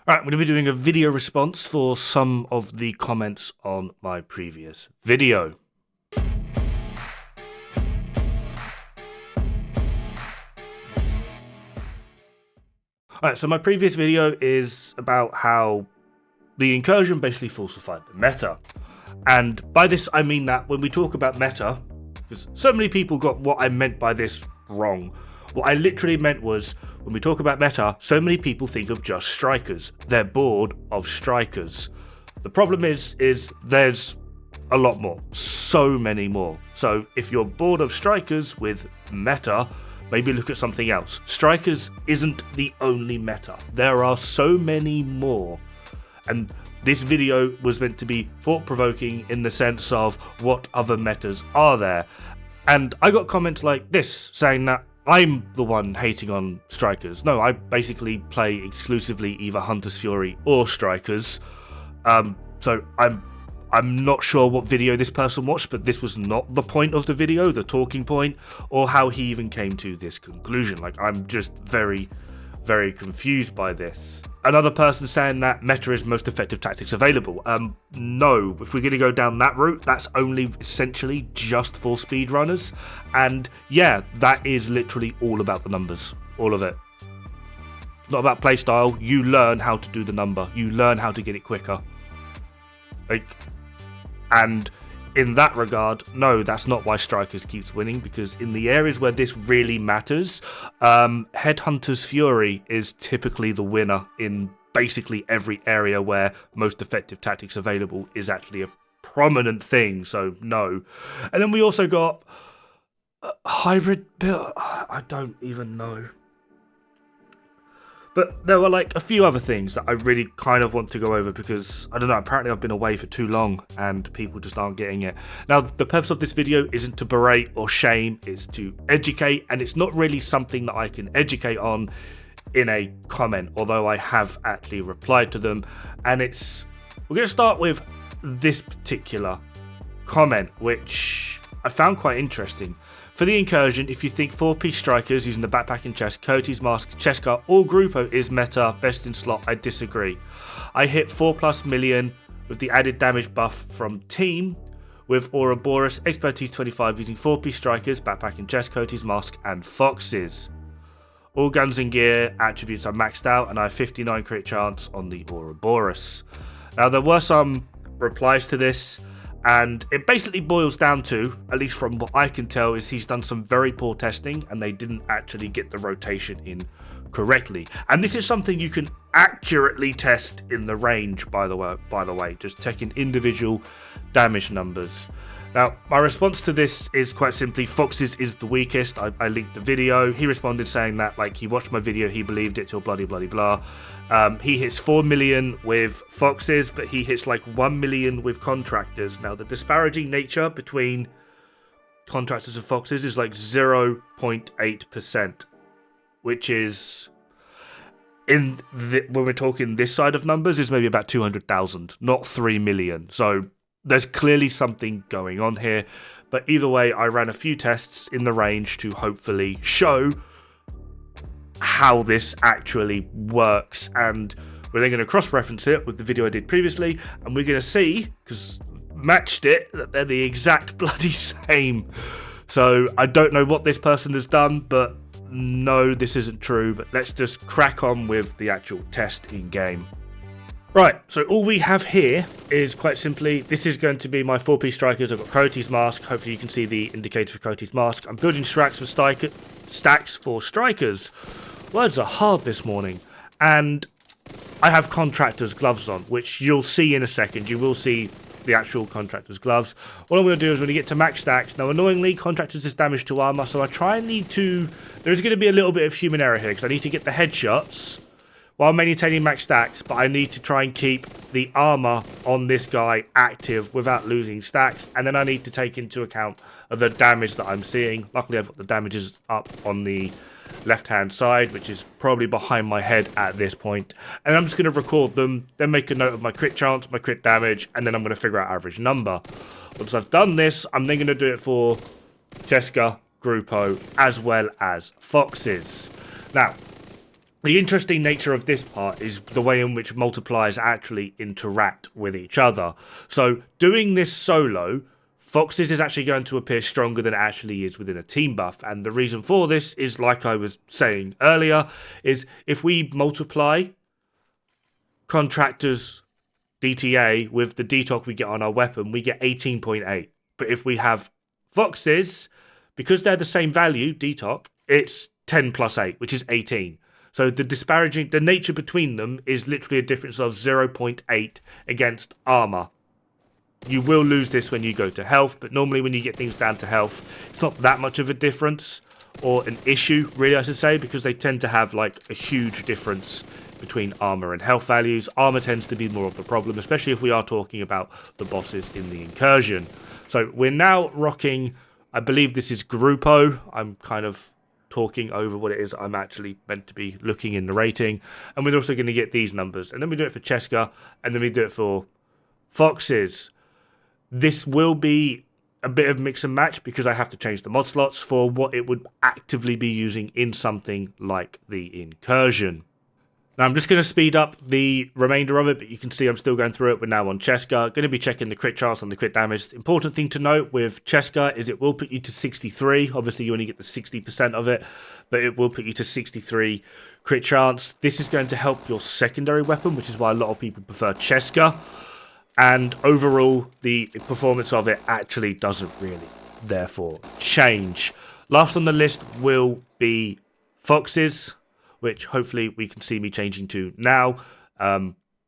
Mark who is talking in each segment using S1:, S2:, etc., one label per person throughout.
S1: Right, I'm going to be doing a video response for some of the comments on my previous video. Alright, so my previous video is about how the incursion basically falsified the meta. And by this I mean that when we talk about meta, because so many people got what I meant by this wrong. What I literally meant was, when we talk about meta, so many people think of just strikers. They're bored of strikers. The problem is there's a lot more. So many more. So if you're bored of strikers with meta, maybe look at something else. Strikers isn't the only meta. There are so many more. And this video was meant to be thought-provoking in the sense of what other metas are there. And I got comments like this saying that I'm the one hating on strikers. No, I basically play exclusively either Hunter's Fury or strikers. So I'm not sure what video this person watched, but this was not the point of the video, the talking point, or how he even came to this conclusion. Like, I'm just very, very confused by this. Another person saying that meta is most effective tactics available. No, if we're going to go down that route, that's only essentially just for speedrunners. And yeah, that is literally all about the numbers. All of it. It's not about playstyle. You learn how to do the number. You learn how to get it quicker. And in that regard, no, that's not why Strikers keeps winning, because in the areas where this really matters, Headhunter's Fury is typically the winner in basically every area where most effective tactics available is actually a prominent thing, so no. And then we also got hybrid build. I don't even know. But there were like a few other things that I really kind of want to go over because, I don't know, apparently I've been away for too long and people just aren't getting it. Now, the purpose of this video isn't to berate or shame, it's to educate, and it's not really something that I can educate on in a comment, although I have actually replied to them. And we're going to start with this particular comment, which I found quite interesting. For the incursion, if you think 4-piece strikers using the backpack and chest, Cody's mask, chest guard, or Grupo is meta, best in slot, I disagree. I hit 4+ million with the added damage buff from team with Ouroboros, expertise 25 using 4-piece strikers, backpack and chest, Cody's mask, and foxes. All guns and gear attributes are maxed out, and I have 59 crit chance on the Ouroboros. Now, there were some replies to this, and it basically boils down to, at least from what I can tell, is he's done some very poor testing and they didn't actually get the rotation in correctly. And this is something you can accurately test in the range, by the way, just checking individual damage numbers. Now, my response to this is quite simply, Foxes is the weakest. I linked the video. He responded saying that, like, he watched my video, he believed it till bloody blah. He hits 4 million with Foxes, but he hits like 1 million with contractors. Now, the disparaging nature between contractors and Foxes is like 0.8%, which is, when we're talking this side of numbers, is maybe about 200,000, not 3 million. So there's clearly something going on here, but either way, I ran a few tests in the range to hopefully show how this actually works, and we're then going to cross-reference it with the video I did previously, and we're going to see, because matched it, that they're the exact bloody same. So I don't know what this person has done, but no, this isn't true, but let's just crack on with the actual test in-game. Right, so all we have here is quite simply, this is going to be my 4-piece strikers. I've got Coyote's mask. Hopefully you can see the indicator for Coyote's mask. I'm building stacks for strikers. Words are hard this morning. And I have contractors gloves on, which you'll see in a second. You will see the actual contractors gloves. What I'm going to do is when you get to max stacks, now annoyingly contractors is damage to armor, so there's going to be a little bit of human error here because I need to get the headshots while maintaining max stacks, but I need to try and keep the armor on this guy active without losing stacks, and then I need to take into account the damage that I'm seeing. Luckily, I've got the damages up on the left-hand side, which is probably behind my head at this point, and I'm just going to record them, then make a note of my crit chance, my crit damage, and then I'm going to figure out average number. Once I've done this, I'm then going to do it for Jessica, Grupo, as well as Foxes. Now, The interesting nature of this part is the way in which multipliers actually interact with each other. So doing this solo, Foxes is actually going to appear stronger than it actually is within a team buff. And the reason for this is, like I was saying earlier, is if we multiply contractors DTA with the DTOC we get on our weapon, we get 18.8. But if we have Foxes, because they're the same value, DTOC, it's 10 plus 8, which is 18. So the nature between them is literally a difference of 0.8 against armor. You will lose this when you go to health, but normally when you get things down to health, it's not that much of a difference, or an issue, really, I should say, because they tend to have like a huge difference between armor and health values. Armor tends to be more of the problem, especially if we are talking about the bosses in the incursion. So we're now rocking, I believe this is Grupo. I'm kind of talking over what it is I'm actually meant to be looking in the rating. And we're also going to get these numbers. And then we do it for Cheska, and then we do it for Foxes. This will be a bit of mix and match because I have to change the mod slots for what it would actively be using in something like the incursion. Now I'm just going to speed up the remainder of it, but you can see I'm still going through it. We're now on Cheska. Going to be checking the crit chance and the crit damage. The important thing to note with Cheska is it will put you to 63. Obviously you only get the 60% of it, but it will put you to 63 crit chance. This is going to help your secondary weapon, which is why a lot of people prefer Cheska. And overall, the performance of it actually doesn't really, therefore, change. Last on the list will be Foxes, which hopefully we can see me changing to now.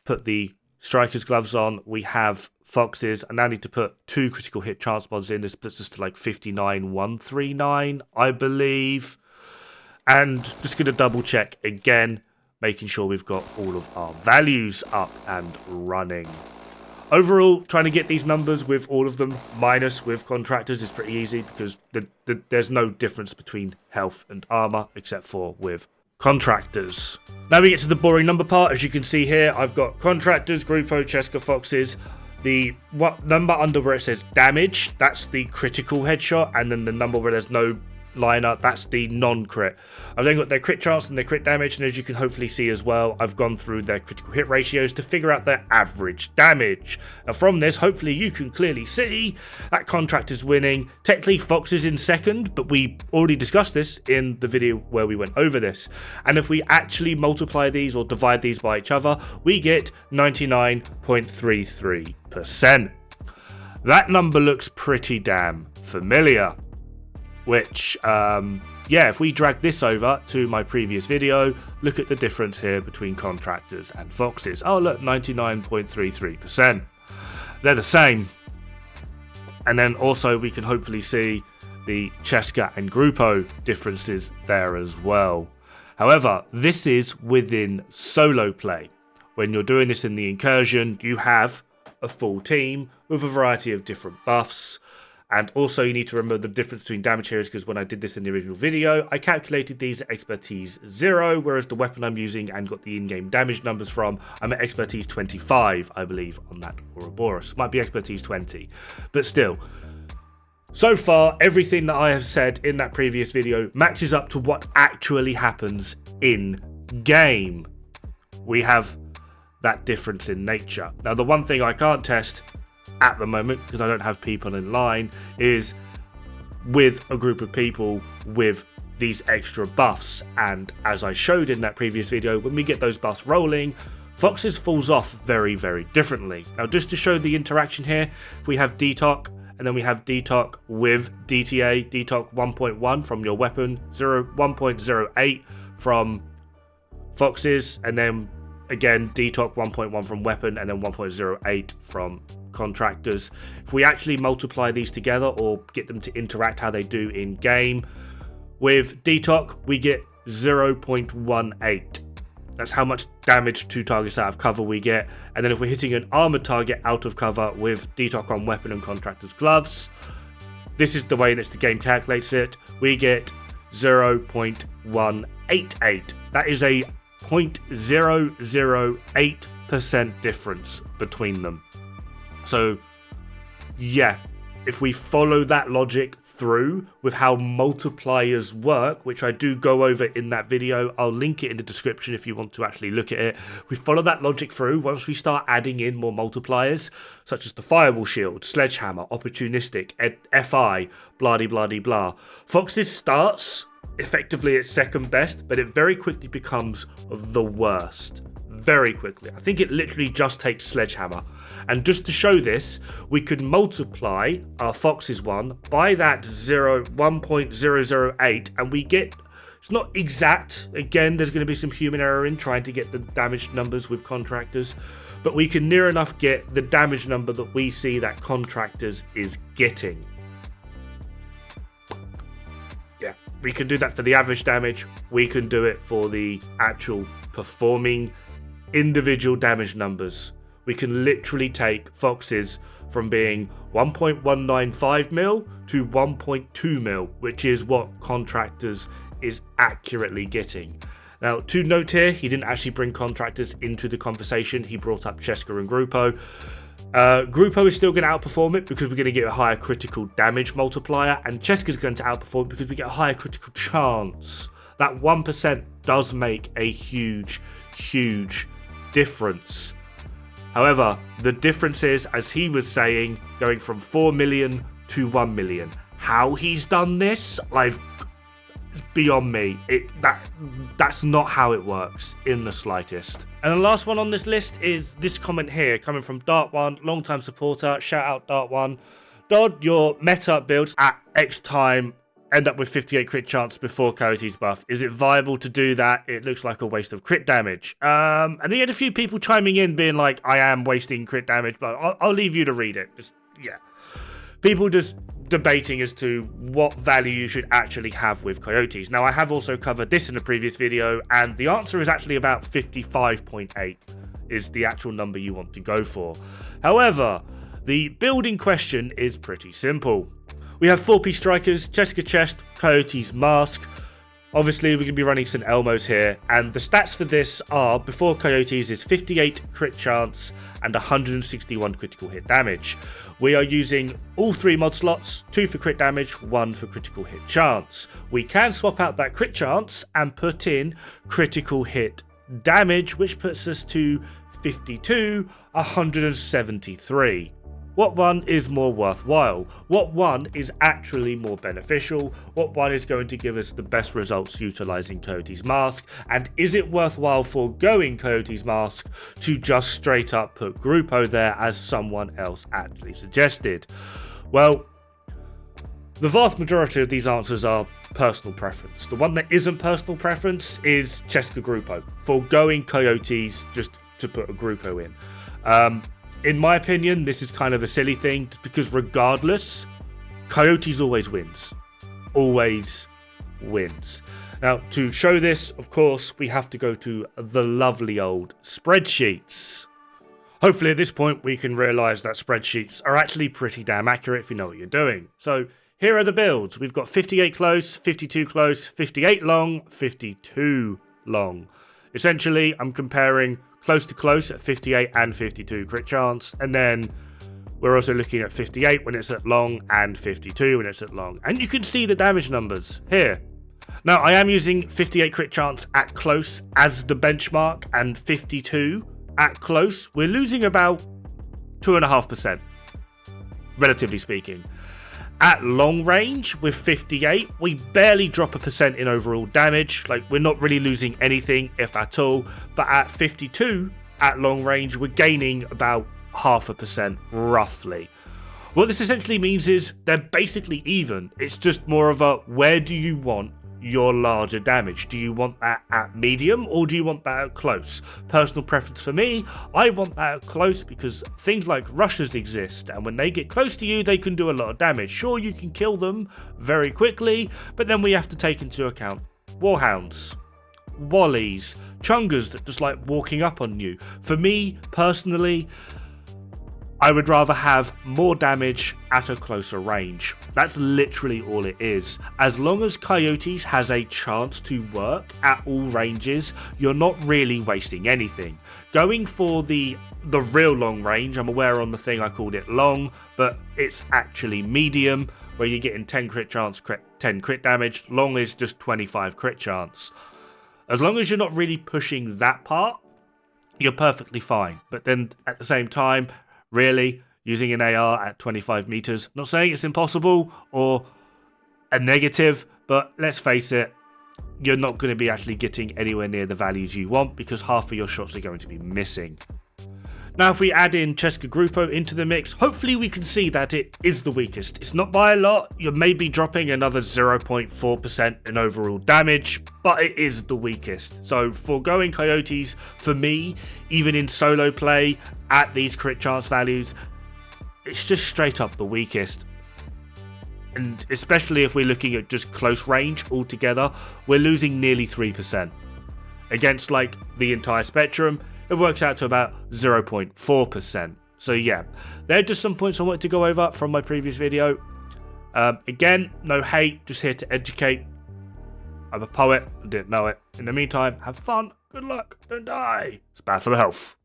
S1: Put the Striker's Gloves on. We have Foxes. I now need to put 2 critical hit chance mods in. This puts us to like 59,139, I believe. And just going to double check again, making sure we've got all of our values up and running. Overall, trying to get these numbers with all of them, minus with contractors, is pretty easy because there's no difference between health and armor except for with contractors. Now we get to the boring number part. As you can see here, I've got contractors, Grupo, Cheska, Foxes. The number under where it says damage, that's the critical headshot, and then the number where there's no liner, that's the non-crit. I've then got their crit chance and their crit damage, and as you can hopefully see as well, I've gone through their critical hit ratios to figure out their average damage. Now from this, hopefully you can clearly see that contractor's winning. Technically Fox is in second, but we already discussed this in the video where we went over this. And if we actually multiply these or divide these by each other, we get 99.33%. That number looks pretty damn familiar. Which, yeah, if we drag this over to my previous video, look at the difference here between contractors and Foxes. Oh, look, 99.33%. They're the same. And then also we can hopefully see the Cheska and Grupo differences there as well. However, this is within solo play. When you're doing this in the incursion, you have a full team with a variety of different buffs. And also you need to remember the difference between damage here is because when I did this in the original video, I calculated these at expertise 0, whereas the weapon I'm using and got the in-game damage numbers from, I'm at expertise 25, I believe, on that Ouroboros. Might be expertise 20, but still. So far, everything that I have said in that previous video matches up to what actually happens in-game. We have that difference in nature. Now, the one thing I can't test at the moment, because I don't have people in line, is with a group of people with these extra buffs. And as I showed in that previous video, when we get those buffs rolling, Foxes falls off very, very differently. Now, just to show the interaction here, if we have DTOC, and then we have DTOC with DTA, DTOC 1.1 from your weapon, 1.08 from Foxes, and then again DTOC 1.1 from weapon, and then 1.08 from contractors. If we actually multiply these together or get them to interact how they do in game, with DTOC we get 0.18. That's how much damage to targets out of cover we get. And then if we're hitting an armored target out of cover with DTOC on weapon and contractor's gloves, this is the way in which the game calculates it. We get 0.188. That is a 0.008% difference between them. So, yeah, if we follow that logic through with how multipliers work, which I do go over in that video. I'll link it in the description if you want to actually look at it. We follow that logic through once we start adding in more multipliers, such as the Firewall Shield, Sledgehammer, Opportunistic, FI, blah de blah de blah. Fox's starts effectively at second best, but it very quickly becomes the worst. Very quickly. I think it literally just takes Sledgehammer. And just to show this, we could multiply our Fox's one by that 1.008, and we get, it's not exact, again there's going to be some human error in trying to get the damage numbers with contractors, but we can near enough get the damage number that we see that contractors is getting. Yeah, we can do that for the average damage, we can do it for the actual performing individual damage numbers. We can literally take Fox's from being 1.195 mil to 1.2 mil, which is what contractors is accurately getting. Now, to note here, he didn't actually bring contractors into the conversation. He brought up Cheska and Grupo. Grupo is still going to outperform it because we're going to get a higher critical damage multiplier, and Cheska is going to outperform it because we get a higher critical chance. That 1% does make a huge difference. However, the difference is, as he was saying, going from 4 million to 1 million. How he's done this, it's beyond me. That's not how it works in the slightest. And the last one on this list is this comment here, coming from Dart1, long-time supporter. Shout out Dart1. Dod, your meta builds at X time end up with 58 crit chance before Coyote's buff. Is it viable to do that? It looks like a waste of crit damage. And then you had a few people chiming in being like, I am wasting crit damage, but I'll leave you to read it. People just debating as to what value you should actually have with Coyotes. Now, I have also covered this in a previous video, and the answer is actually about 55.8 is the actual number you want to go for. However, the build in question is pretty simple. We have 4-piece strikers, Cheska chest, Coyote's mask. Obviously, we're going to be running St. Elmo's here, and the stats for this are, before Coyotes is 58 crit chance and 161 critical hit damage. We are using all 3 mod slots, 2 for crit damage, 1 for critical hit chance. We can swap out that crit chance and put in critical hit damage, which puts us to 52, 173. What one is more worthwhile? What one is actually more beneficial? What one is going to give us the best results utilizing Coyote's mask? And is it worthwhile foregoing Coyote's mask to just straight up put Grupo there as someone else actually suggested? Well, the vast majority of these answers are personal preference. The one that isn't personal preference is Cheska Grupo, foregoing Coyotes just to put a Grupo in. In my opinion, this is kind of a silly thing because regardless, Coyotes always wins. Always wins. Now, to show this, of course, we have to go to the lovely old spreadsheets. Hopefully at this point we can realise that spreadsheets are actually pretty damn accurate if you know what you're doing. So here are the builds. We've got 58 close, 52 close, 58 long, 52 long. Essentially, I'm comparing close to close at 58 and 52 crit chance, and then we're also looking at 58 when it's at long and 52 when it's at long, and you can see the damage numbers here. Now, I am using 58 crit chance at close as the benchmark and 52 at close. We're losing about 2.5%, relatively speaking. At long range with 58, we barely drop a percent in overall damage. Like, we're not really losing anything, if at all. But at 52, at long range, we're gaining about 0.5% roughly. What this essentially means is they're basically even. It's just more of a, where do you want your larger damage? Do you want that at medium or do you want that at close? Personal preference for me, I want that at close because things like rushers exist, and when they get close to you they can do a lot of damage. Sure, you can kill them very quickly, but then we have to take into account warhounds, wallies, chungers that just like walking up on you. For me personally, I would rather have more damage at a closer range. That's literally all it is. As long as Coyotes has a chance to work at all ranges, you're not really wasting anything. Going for the real long range, I'm aware on the thing I called it long, but it's actually medium. where you're getting 10 crit chance, 10 crit damage. Long is just 25 crit chance. As long as you're not really pushing that part, you're perfectly fine. But then at the same time, really, using an AR at 25 meters, not saying it's impossible or a negative, but let's face it, you're not going to be actually getting anywhere near the values you want because half of your shots are going to be missing. Now, if we add in Cheska Grupo into the mix, hopefully we can see that it is the weakest. It's not by a lot. You may be dropping another 0.4% in overall damage, but it is the weakest. So foregoing Coyotes, for me, even in solo play at these crit chance values, it's just straight up the weakest. And especially if we're looking at just close range altogether, we're losing nearly 3%. Against like the entire spectrum, it works out to about 0.4%. So yeah, they're just some points I wanted to go over from my previous video. Again, no hate, just here to educate. I'm a poet, I didn't know it. In the meantime, have fun, good luck, don't die. It's bad for the health.